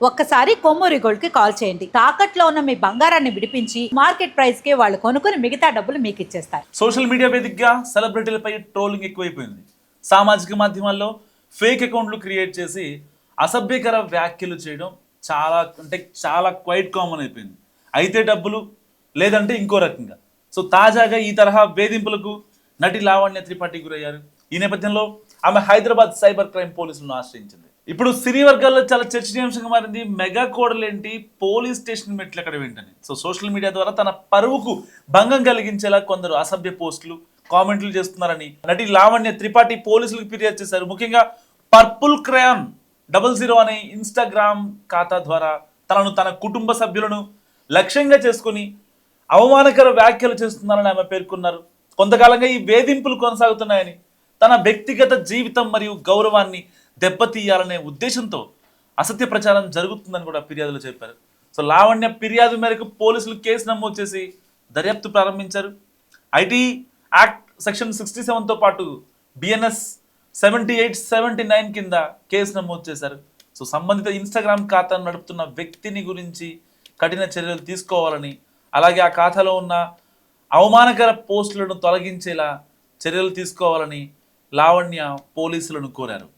ఒక్కసారి కొమ్మూరి గోల్డ్ కి కాల్ చేయండి. తాకట్లో ఉన్న మీ బంగారాన్ని విడిపించి మార్కెట్ ప్రైస్ కి వాళ్ళు కొనుక్కుని మిగతా డబ్బులు మీకు ఇచ్చేస్తారు. సోషల్ మీడియా వేదికగా సెలబ్రిటీలపై ట్రోలింగ్ ఎక్కువైపోయింది. సామాజిక మాధ్యమాల్లో ఫేక్ అకౌంట్లు క్రియేట్ చేసి అసభ్యకర వ్యాఖ్యలు చేయడం చాలా క్వైట్ కామన్ అయిపోయింది. అయితే డబ్బులు లేదంటే ఇంకో రకంగా. సో తాజాగా ఈ తరహా వేధింపులకు నటి లావణ్య త్రిపాఠి గురయ్యారు. ఈ నేపథ్యంలో ఆమె హైదరాబాద్ సైబర్ క్రైమ్ పోలీసులను ఆశ్రయించింది. ఇప్పుడు సినీ వర్గాల్లో చాలా చర్చనీయాంశంగా మారింది మెగా కోడలేంటి పోలీస్ స్టేషన్ మెట్లు ఎక్కడ వెంటనే. సో సోషల్ మీడియా ద్వారా తన పరువుకు భంగం కలిగించేలా కొందరు అసభ్య పోస్టులు కామెంట్లు చేస్తున్నారని నటి లావణ్య త్రిపాఠి పోలీసులకు ఫిర్యాదు చేశారు. ముఖ్యంగా పర్పుల్ క్రయాన్ 00 అనే ఇన్స్టాగ్రామ్ ఖాతా ద్వారా తన కుటుంబ సభ్యులను లక్ష్యంగా చేసుకుని అవమానకర వ్యాఖ్యలు చేస్తున్నారని ఆమె పేర్కొన్నారు. కొంతకాలంగా ఈ వేధింపులు కొనసాగుతున్నాయని, తన వ్యక్తిగత జీవితం మరియు గౌరవాన్ని దెబ్బతీయాలనే ఉద్దేశంతో అసత్య ప్రచారం జరుగుతుందని కూడా ఫిర్యాదులో చెప్పారు. సో లావణ్య ఫిర్యాదు మేరకు పోలీసులు కేసు నమోదు చేసి దర్యాప్తు ప్రారంభించారు. ఐటీ యాక్ట్ సెక్షన్ 67తో పాటు బిఎన్ఎస్ 78, 79 కింద కేసు నమోదు చేశారు. సో సంబంధిత ఇన్స్టాగ్రామ్ ఖాతాను నడుపుతున్న వ్యక్తిని గురించి కఠిన చర్యలు తీసుకోవాలని, అలాగే ఆ ఖాతాలో ఉన్న అవమానకర పోస్టులను తొలగించేలా చర్యలు తీసుకోవాలని లావణ్య పోలీసులను కోరారు.